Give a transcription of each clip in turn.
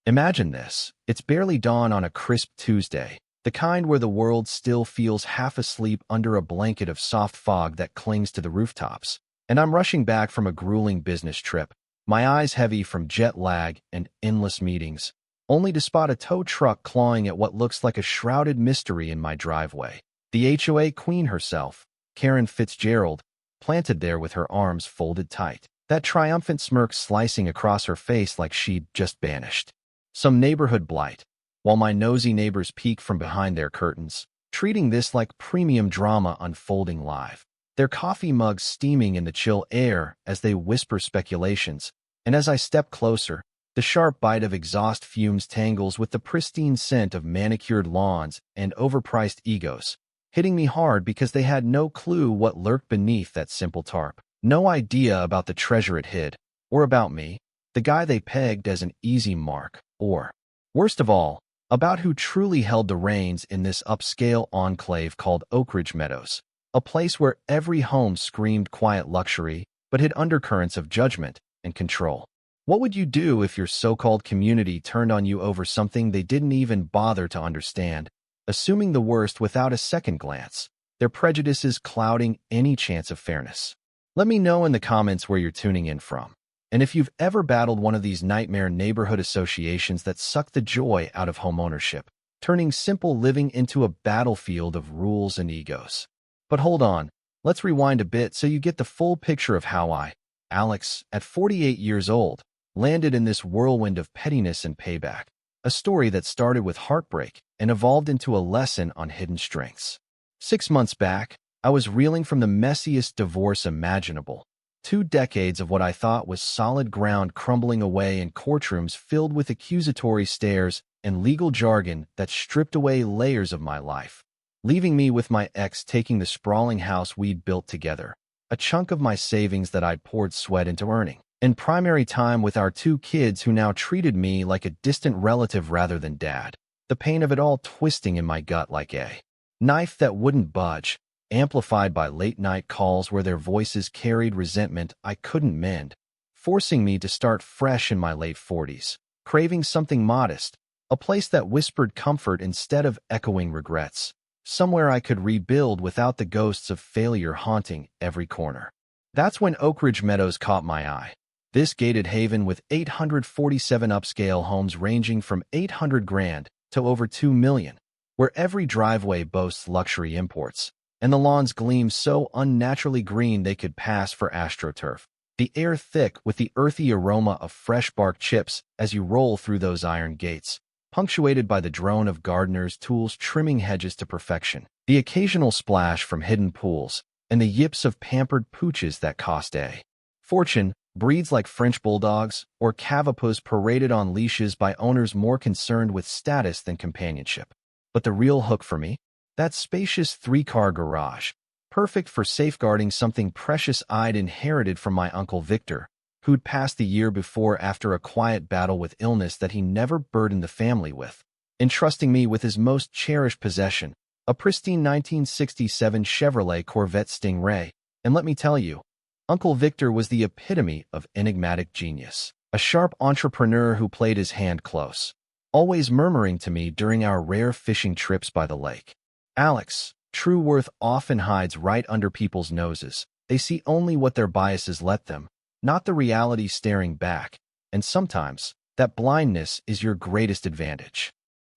Imagine this. It's barely dawn on a crisp Tuesday, the kind where the world still feels half asleep under a blanket of soft fog that clings to the rooftops. And I'm rushing back from a grueling business trip, my eyes heavy from jet lag and endless meetings, only to spot a tow truck clawing at what looks like a shrouded mystery in my driveway. The HOA queen herself, Karen Fitzgerald, planted there with her arms folded tight, that triumphant smirk slicing across her face like she'd just vanished. Some neighborhood blight, while my nosy neighbors peek from behind their curtains, treating this like premium drama unfolding live. Their coffee mugs steaming in the chill air as they whisper speculations, and as I step closer, the sharp bite of exhaust fumes tangles with the pristine scent of manicured lawns and overpriced egos, hitting me hard because they had no clue what lurked beneath that simple tarp. No idea about the treasure it hid, or about me, the guy they pegged as an easy mark, or, worst of all, about who truly held the reins in this upscale enclave called Oakridge Meadows, a place where every home screamed quiet luxury but hid undercurrents of judgment and control. What would you do if your so-called community turned on you over something they didn't even bother to understand, assuming the worst without a second glance, their prejudices clouding any chance of fairness? Let me know in the comments where you're tuning in from, and if you've ever battled one of these nightmare neighborhood associations that suck the joy out of homeownership, turning simple living into a battlefield of rules and egos. But hold on, let's rewind a bit so you get the full picture of how I, Alex, at 48 years old, landed in this whirlwind of pettiness and payback, a story that started with heartbreak and evolved into a lesson on hidden strengths. 6 months back, I was reeling from the messiest divorce imaginable, 2 decades of what I thought was solid ground crumbling away in courtrooms filled with accusatory stares and legal jargon that stripped away layers of my life, leaving me with my ex taking the sprawling house we'd built together, a chunk of my savings that I'd poured sweat into earning, and primary time with our 2 kids who now treated me like a distant relative rather than dad, the pain of it all twisting in my gut like a knife that wouldn't budge, amplified by late-night calls where their voices carried resentment I couldn't mend, forcing me to start fresh in my late 40s, craving something modest, a place that whispered comfort instead of echoing regrets, somewhere I could rebuild without the ghosts of failure haunting every corner. That's when Oakridge Meadows caught my eye. This gated haven with 847 upscale homes ranging from 800 grand to over 2 million, where every driveway boasts luxury imports, and the lawns gleam so unnaturally green they could pass for AstroTurf. The air thick with the earthy aroma of fresh bark chips as you roll through those iron gates, punctuated by the drone of gardeners' tools trimming hedges to perfection, the occasional splash from hidden pools, and the yips of pampered pooches that cost a fortune, breeds like French bulldogs or cavapos paraded on leashes by owners more concerned with status than companionship. But the real hook for me? That spacious 3-car garage, perfect for safeguarding something precious I'd inherited from my Uncle Victor, who'd passed the year before after a quiet battle with illness that he never burdened the family with, entrusting me with his most cherished possession, a pristine 1967 Chevrolet Corvette Stingray. And let me tell you, Uncle Victor was the epitome of enigmatic genius, a sharp entrepreneur who played his hand close, always murmuring to me during our rare fishing trips by the lake, "Alex, true worth often hides right under people's noses. They see only what their biases let them, not the reality staring back, and sometimes that blindness is your greatest advantage."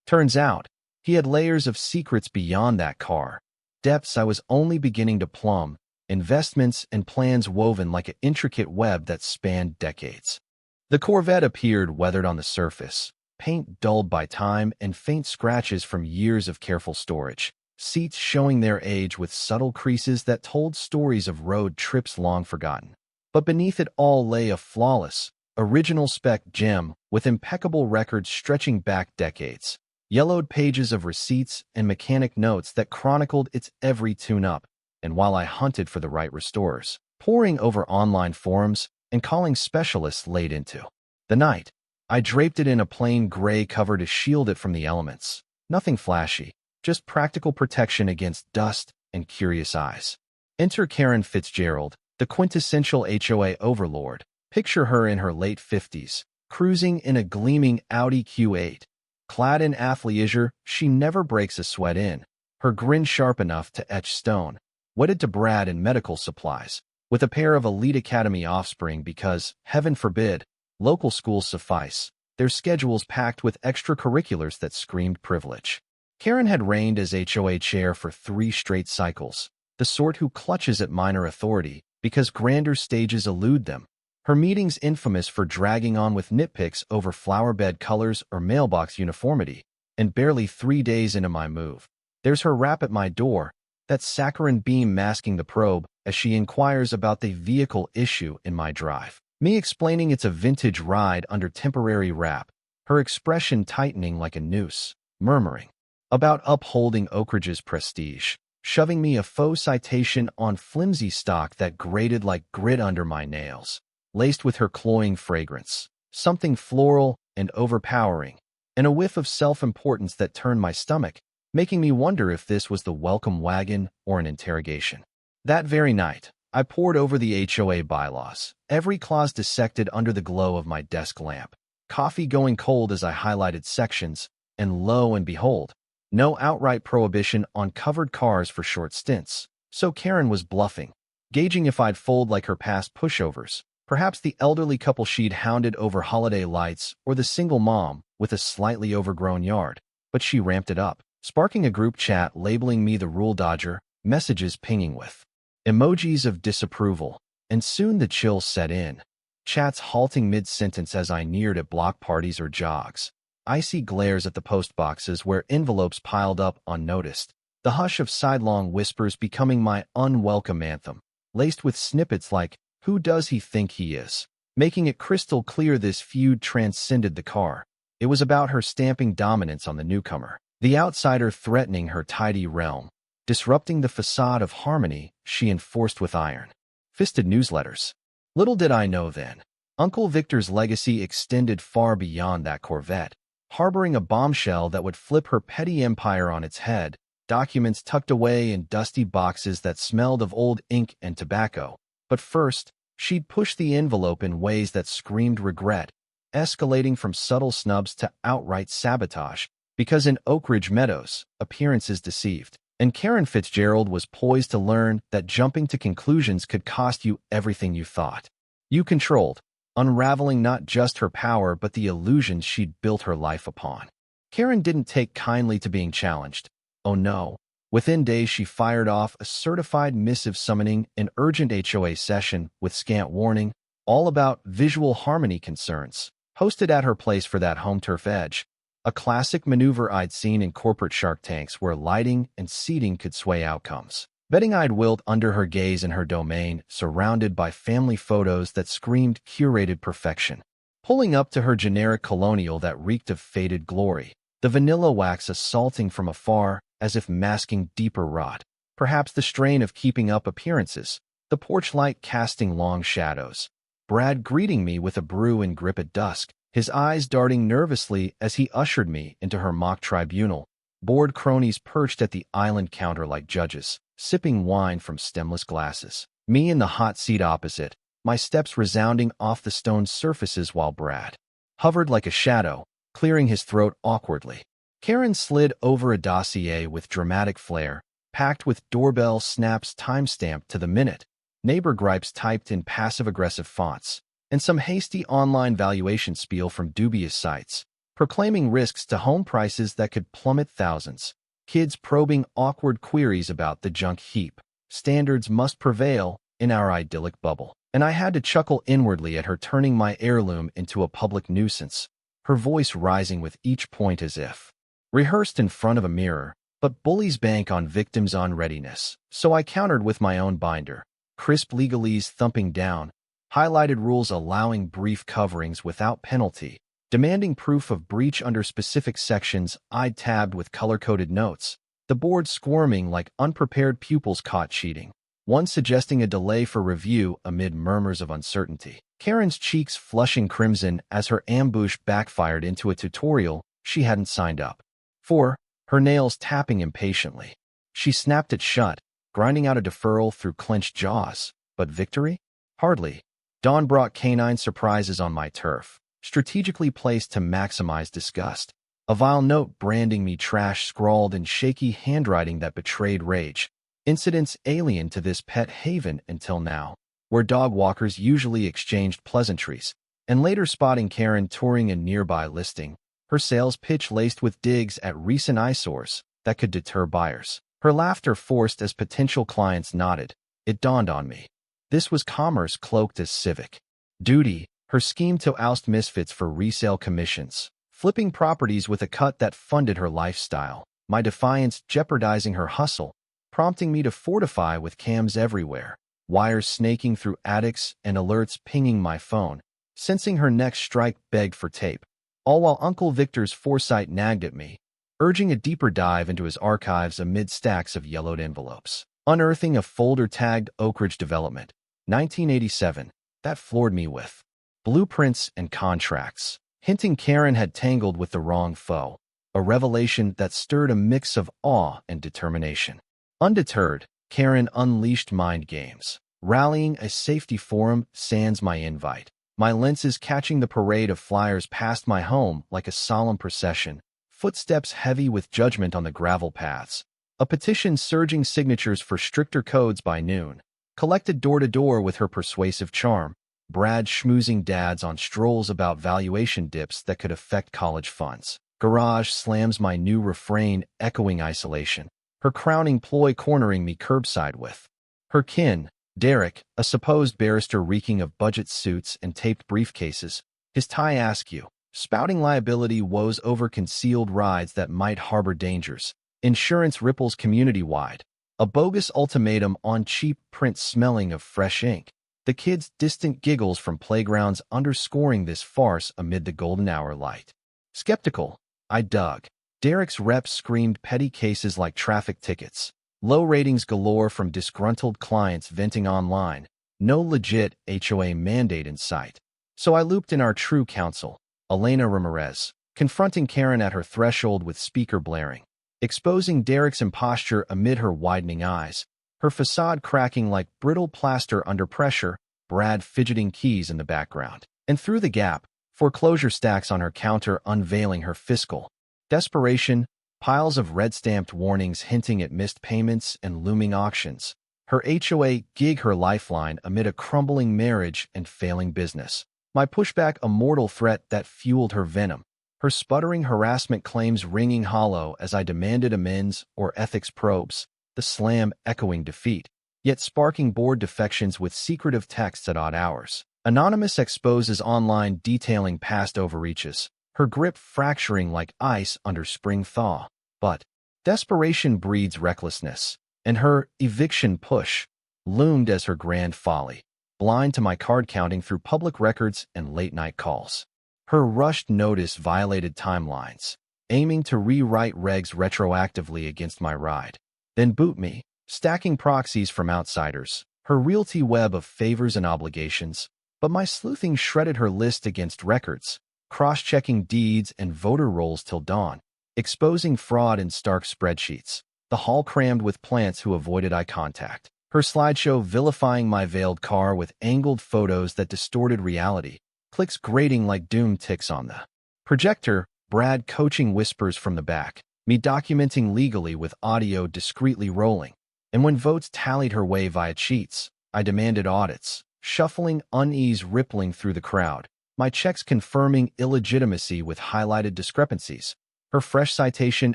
Turns out, he had layers of secrets beyond that car, depths I was only beginning to plumb, investments and plans woven like an intricate web that spanned decades. The Corvette appeared weathered on the surface, paint dulled by time and faint scratches from years of careful storage, seats showing their age with subtle creases that told stories of road trips long forgotten. But beneath it all lay a flawless, original spec gem with impeccable records stretching back decades, yellowed pages of receipts and mechanic notes that chronicled its every tune-up. And while I hunted for the right restorers, poring over online forums and calling specialists late into the night, I draped it in a plain gray cover to shield it from the elements. Nothing flashy, just practical protection against dust and curious eyes. Enter Karen Fitzgerald, the quintessential HOA overlord. Picture her in her late 50s, cruising in a gleaming Audi Q8. Clad in athleisure, she never breaks a sweat in, her grin sharp enough to etch stone. Wedded to Brad in medical supplies, with a pair of elite academy offspring because, heaven forbid, local schools suffice, their schedules packed with extracurriculars that screamed privilege. Karen had reigned as HOA chair for 3 straight cycles, the sort who clutches at minor authority because grander stages elude them. Her meetings infamous for dragging on with nitpicks over flower bed colors or mailbox uniformity, and barely 3 days into my move, there's her rap at my door, that saccharine beam masking the probe as she inquires about the vehicle issue in my drive. Me explaining it's a vintage ride under temporary wrap, her expression tightening like a noose, murmuring about upholding Oak Ridge's prestige, shoving me a faux citation on flimsy stock that grated like grit under my nails, laced with her cloying fragrance, something floral and overpowering, and a whiff of self-importance that turned my stomach, making me wonder if this was the welcome wagon or an interrogation. That very night, I pored over the HOA bylaws, every clause dissected under the glow of my desk lamp, coffee going cold as I highlighted sections, and lo and behold, no outright prohibition on covered cars for short stints. So Karen was bluffing, gauging if I'd fold like her past pushovers, perhaps the elderly couple she'd hounded over holiday lights or the single mom with a slightly overgrown yard. But she ramped it up, sparking a group chat labeling me the rule dodger, messages pinging with emojis of disapproval, and soon the chills set in. Chats halting mid-sentence as I neared at block parties or jogs. Icy glares at the post boxes where envelopes piled up unnoticed. The hush of sidelong whispers becoming my unwelcome anthem, laced with snippets like, "Who does he think he is?" Making it crystal clear this feud transcended the car. It was about her stamping dominance on the newcomer, the outsider threatening her tidy realm, disrupting the facade of harmony she enforced with iron-fisted newsletters. Little did I know then, Uncle Victor's legacy extended far beyond that Corvette, harboring a bombshell that would flip her petty empire on its head, documents tucked away in dusty boxes that smelled of old ink and tobacco. But first, she'd push the envelope in ways that screamed regret, escalating from subtle snubs to outright sabotage, because in Oak Ridge Meadows, appearances deceived. And Karen Fitzgerald was poised to learn that jumping to conclusions could cost you everything you thought you controlled, unraveling not just her power but the illusions she'd built her life upon. Karen didn't take kindly to being challenged. Oh no. Within days she fired off a certified missive summoning an urgent HOA session with scant warning, all about visual harmony concerns, hosted at her place for that home turf edge. A classic maneuver I'd seen in corporate Shark Tanks where lighting and seating could sway outcomes. Betting I'd wilt under her gaze in her domain, surrounded by family photos that screamed curated perfection. Pulling up to her generic colonial that reeked of faded glory, the vanilla wax assaulting from afar as if masking deeper rot. Perhaps the strain of keeping up appearances, the porch light casting long shadows. Brad greeting me with a brew and grip at dusk, his eyes darting nervously as he ushered me into her mock tribunal, bored cronies perched at the island counter like judges, sipping wine from stemless glasses. Me in the hot seat opposite, my steps resounding off the stone surfaces while Brad hovered like a shadow, clearing his throat awkwardly. Karen slid over a dossier with dramatic flair, packed with doorbell snaps timestamped to the minute, neighbor gripes typed in passive-aggressive fonts, and some hasty online valuation spiel from dubious sites, proclaiming risks to home prices that could plummet thousands. Kids probing awkward queries about the junk heap. Standards must prevail in our idyllic bubble. And I had to chuckle inwardly at her turning my heirloom into a public nuisance, her voice rising with each point as if rehearsed in front of a mirror. But bullies bank on victims' unreadiness, so I countered with my own binder, crisp legalese thumping down, highlighted rules allowing brief coverings without penalty, demanding proof of breach under specific sections I'd tabbed with color-coded notes, the board squirming like unprepared pupils caught cheating, one suggesting a delay for review amid murmurs of uncertainty. Karen's cheeks flushing crimson as her ambush backfired into a tutorial she hadn't signed up for, her nails tapping impatiently. She snapped it shut, grinding out a deferral through clenched jaws. But victory? Hardly. Dawn brought canine surprises on my turf, strategically placed to maximize disgust. A vile note branding me trash scrawled in shaky handwriting that betrayed rage. Incidents alien to this pet haven until now, where dog walkers usually exchanged pleasantries, and later spotting Karen touring a nearby listing, her sales pitch laced with digs at recent eyesores that could deter buyers. Her laughter forced as potential clients nodded. It dawned on me. This was commerce cloaked as civic duty, her scheme to oust misfits for resale commissions, flipping properties with a cut that funded her lifestyle, my defiance jeopardizing her hustle, prompting me to fortify with cams everywhere, wires snaking through attics and alerts pinging my phone, sensing her next strike begged for tape, all while Uncle Victor's foresight nagged at me, urging a deeper dive into his archives amid stacks of yellowed envelopes. Unearthing a folder tagged Oak Ridge Development, 1987, that floored me with blueprints and contracts, hinting Karen had tangled with the wrong foe, a revelation that stirred a mix of awe and determination. Undeterred, Karen unleashed mind games, rallying a safety forum sans my invite, my lenses catching the parade of flyers past my home like a solemn procession, footsteps heavy with judgment on the gravel paths, a petition surging signatures for stricter codes by noon, collected door to door with her persuasive charm, Brad schmoozing dads on strolls about valuation dips that could affect college funds. Garage slams my new refrain echoing isolation, her crowning ploy cornering me curbside with her kin, Derek, a supposed barrister reeking of budget suits and taped briefcases, his tie askew, spouting liability woes over concealed rides that might harbor dangers, insurance ripples community-wide, a bogus ultimatum on cheap print smelling of fresh ink, the kids' distant giggles from playgrounds underscoring this farce amid the golden hour light. Skeptical, I dug. Derek's reps screamed petty cases like traffic tickets, low ratings galore from disgruntled clients venting online, no legit HOA mandate in sight. So I looped in our true counsel, Elena Ramirez, confronting Karen at her threshold with speaker blaring, exposing Derek's imposture amid her widening eyes, her facade cracking like brittle plaster under pressure, Brad fidgeting keys in the background. And through the gap, foreclosure stacks on her counter unveiling her fiscal desperation, piles of red-stamped warnings hinting at missed payments and looming auctions, her HOA gig her lifeline amid a crumbling marriage and failing business. My pushback a mortal threat that fueled her venom, her sputtering harassment claims ringing hollow as I demanded amends or ethics probes, the slam echoing defeat, yet sparking board defections with secretive texts at odd hours. Anonymous exposes online detailing past overreaches, her grip fracturing like ice under spring thaw. But desperation breeds recklessness, and her eviction push loomed as her grand folly, blind to my card counting through public records and late-night calls. Her rushed notice violated timelines, aiming to rewrite regs retroactively against my ride. Then boot me, stacking proxies from outsiders, her realty web of favors and obligations, but my sleuthing shredded her list against records, cross-checking deeds and voter rolls till dawn, exposing fraud in stark spreadsheets, the hall crammed with plants who avoided eye contact, her slideshow vilifying my veiled car with angled photos that distorted reality, clicks grating like doom ticks on the projector, Brad coaching whispers from the back, me documenting legally with audio discreetly rolling, and when votes tallied her way via cheats, I demanded audits, shuffling unease rippling through the crowd, my checks confirming illegitimacy with highlighted discrepancies. Her fresh citation,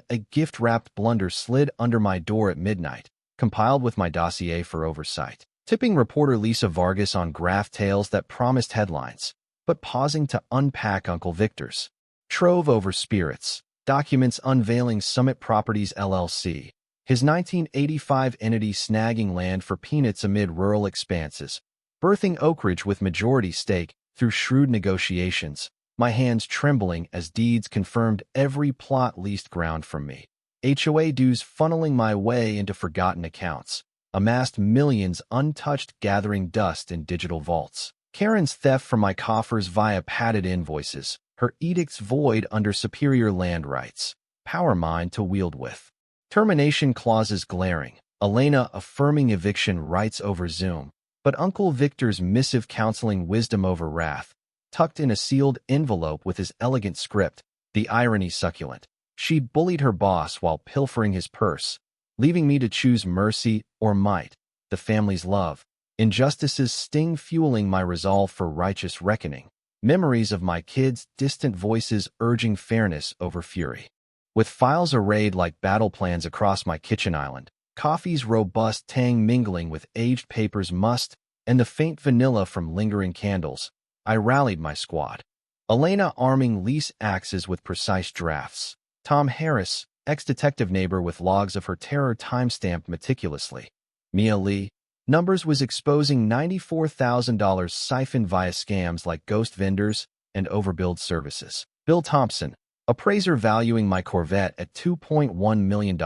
a gift-wrapped blunder slid under my door at midnight, compiled with my dossier for oversight, tipping reporter Lisa Vargas on graph tales that promised headlines, but pausing to unpack Uncle Victor's trove over spirits, documents unveiling Summit Properties LLC, his 1985 entity snagging land for peanuts amid rural expanses, birthing Oak Ridge with majority stake through shrewd negotiations, my hands trembling as deeds confirmed every plot leased ground from me. HOA dues funneling my way into forgotten accounts, amassed millions untouched gathering dust in digital vaults. Karen's theft from my coffers via padded invoices, her edicts void under superior land rights, power mine to wield with. Termination clauses glaring, Elena affirming eviction rights over Zoom, but Uncle Victor's missive counseling wisdom over wrath, tucked in a sealed envelope with his elegant script, the irony succulent. She bullied her boss while pilfering his purse, leaving me to choose mercy or might, the family's love. Injustice's sting fueling my resolve for righteous reckoning. Memories of my kids' distant voices urging fairness over fury. With files arrayed like battle plans across my kitchen island, coffee's robust tang mingling with aged paper's must, and the faint vanilla from lingering candles, I rallied my squad. Elena arming lease axes with precise drafts. Tom Harris, ex-detective neighbor with logs of her terror timestamped meticulously. Mia Lee, numbers was exposing $94,000 siphoned via scams like ghost vendors and overbilled services. Bill Thompson, appraiser valuing my Corvette at $2.1 million.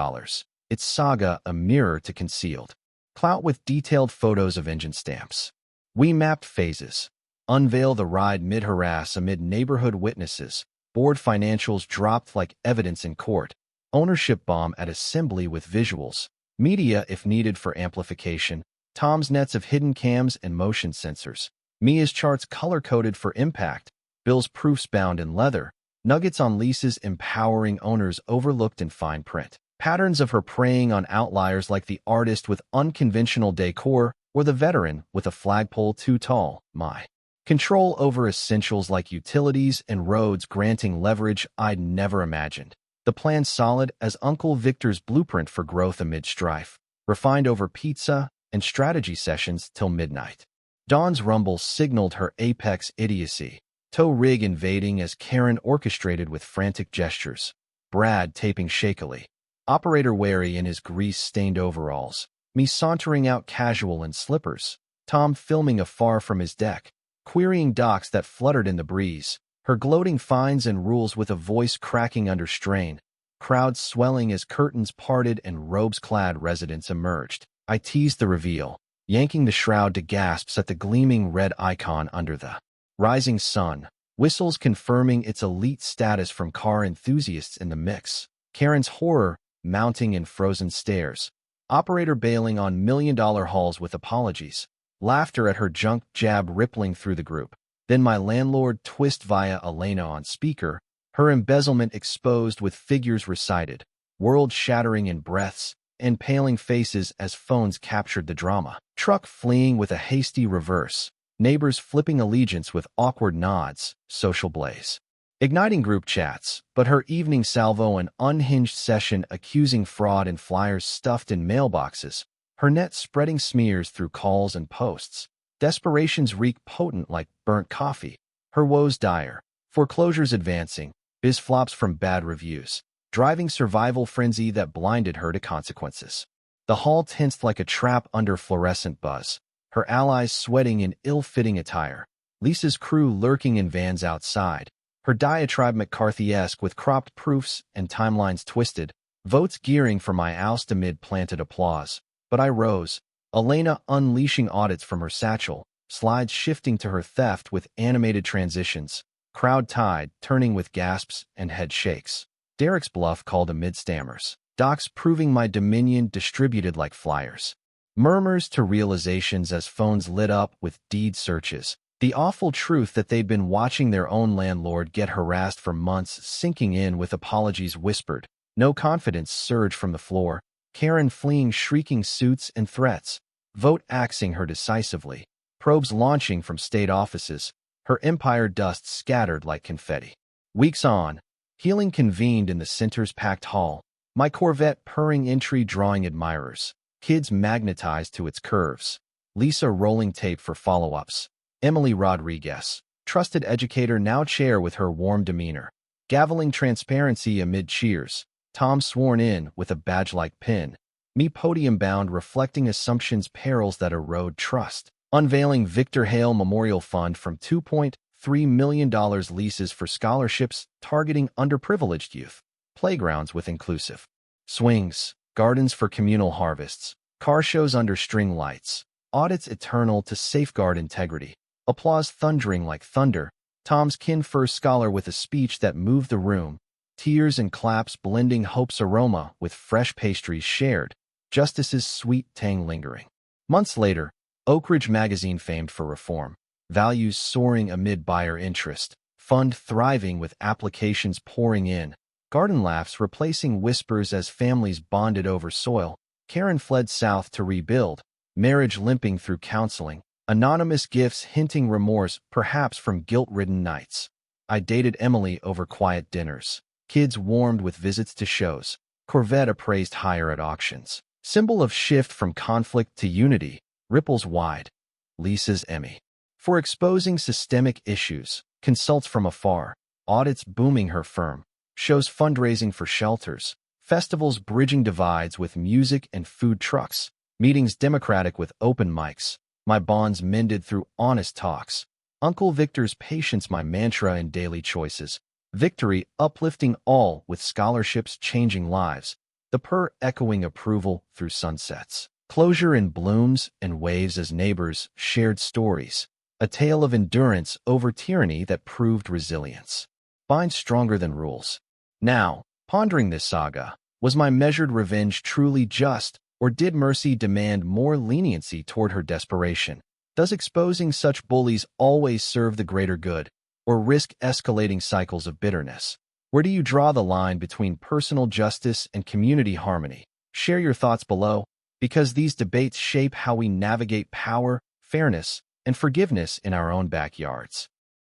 Its saga a mirror to concealed. Clout with detailed photos of engine stamps. We mapped phases. Unveil the ride mid-harass amid neighborhood witnesses. Board financials dropped like evidence in court. Ownership bomb at assembly with visuals. Media if needed for amplification. Tom's nets of hidden cams and motion sensors. Mia's charts color-coded for impact. Bill's proofs bound in leather. Nuggets on leases empowering owners overlooked in fine print. Patterns of her preying on outliers like the artist with unconventional decor or the veteran with a flagpole too tall. My control over essentials like utilities and roads granting leverage I'd never imagined. The plan solid as Uncle Victor's blueprint for growth amid strife. Refined over pizza and strategy sessions till midnight. Dawn's rumble signaled her apex idiocy. Tow rig invading as Karen orchestrated with frantic gestures. Brad taping shakily. Operator wary in his grease-stained overalls. Me sauntering out casual in slippers. Tom filming afar from his deck. Querying docs that fluttered in the breeze. Her gloating fines and rules with a voice cracking under strain. Crowds swelling as curtains parted and robes-clad residents emerged. I teased the reveal, yanking the shroud to gasps at the gleaming red icon under the rising sun. Whistles confirming its elite status from car enthusiasts in the mix. Karen's horror mounting in frozen stares. Operator bailing on million-dollar hauls with apologies. Laughter at her junk jab rippling through the group. Then my landlord twist via Elena on speaker, her embezzlement exposed with figures recited, world-shattering in breaths, and paling faces as phones captured the drama. Truck fleeing with a hasty reverse. Neighbors flipping allegiance with awkward nods. Social blaze. Igniting group chats, but her evening salvo an unhinged session accusing fraud in flyers stuffed in mailboxes, her net spreading smears through calls and posts. Desperation's reek potent like burnt coffee, her woes dire, foreclosures advancing, biz flops from bad reviews, driving survival frenzy that blinded her to consequences. The hall tensed like a trap under fluorescent buzz, her allies sweating in ill-fitting attire, Lisa's crew lurking in vans outside, her diatribe McCarthy-esque with cropped proofs and timelines twisted, votes gearing for my oust amid planted applause. But I rose, Elena unleashing audits from her satchel, slides shifting to her theft with animated transitions, crowd tide turning with gasps and head shakes. Derek's bluff called amid stammers, docs proving my dominion distributed like flyers. Murmurs to realizations as phones lit up with deed searches. The awful truth that they'd been watching their own landlord get harassed for months sinking in with apologies whispered. No confidence surged from the floor. Karen fleeing shrieking suits and threats. Vote axing her decisively. Probes launching from state offices. Her empire dust scattered like confetti. Weeks on, healing convened in the center's packed hall. My Corvette purring entry drawing admirers. Kids magnetized to its curves. Lisa rolling tape for follow-ups. Emily Rodriguez, trusted educator now chair with her warm demeanor. Gaveling transparency amid cheers. Tom sworn in with a badge-like pin. Me podium-bound reflecting assumptions perils that erode trust. Unveiling Victor Hale Memorial Fund from $2.3 million leases for scholarships targeting underprivileged youth. Playgrounds with inclusive swings. Gardens for communal harvests. Car shows under string lights. Audits eternal to safeguard integrity. Applause thundering like thunder. Tom's kin-first scholar with a speech that moved the room. Tears and claps blending hope's aroma with fresh pastries shared. Justice's sweet tang lingering. Months later, Oak Ridge magazine famed for reform. values soaring amid buyer interest, fund thriving with applications pouring in, garden laughs replacing whispers as families bonded over soil, Karen fled south to rebuild, marriage limping through counseling, anonymous gifts hinting remorse perhaps from guilt-ridden nights. I dated Emily over quiet dinners. Kids warmed with visits to shows. Corvette appraised higher at auctions. Symbol of shift from conflict to unity. Ripples wide. Lisa's Emmy. For exposing systemic issues. Consults from afar. Audits booming her firm. Shows fundraising for shelters. Festivals bridging divides with music and food trucks. Meetings democratic with open mics. My bonds mended through honest talks. Uncle Victor's patience my mantra in daily choices. Victory uplifting all with scholarships changing lives. The purr echoing approval through sunsets. Closure in blooms and waves as neighbors shared stories. A tale of endurance over tyranny that proved resilience. Bind stronger than rules. Now, pondering this saga, was my measured revenge truly just, or did mercy demand more leniency toward her desperation? Does exposing such bullies always serve the greater good, or risk escalating cycles of bitterness? Where do you draw the line between personal justice and community harmony? Share your thoughts below, because these debates shape how we navigate power, fairness, and forgiveness in our own backyards.